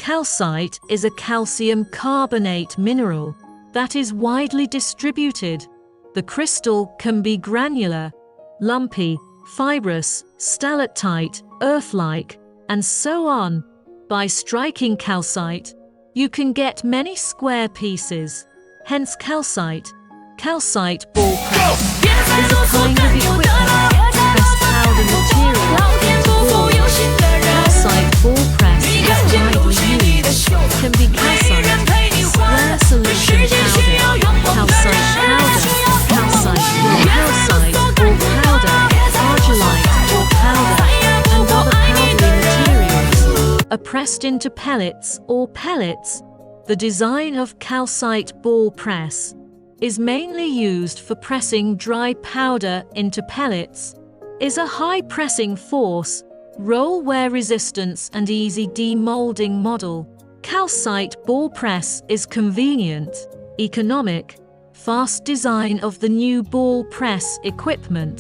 Calcite is a calcium carbonate mineral that is widely distributed. The crystal can be granular, lumpy, fibrous, stalactite, earth-like, and so on. By striking calcite, you can get many square pieces, hence calcite. Calcite ball press is a kind of equipment to press powder material into balls. Calcite ball press is widely used. Can be calcite, square solution powder, calcite powder, calcite or powder, argillite or powder, and other powdery materials are pressed into pellets or pellets. The design of calcite ball press is mainly used for pressing dry powder into pellets, is a high pressing force, roll wear resistance and easy demolding model. Calcite ball press is convenient, economic, fast design of the new ball press equipment.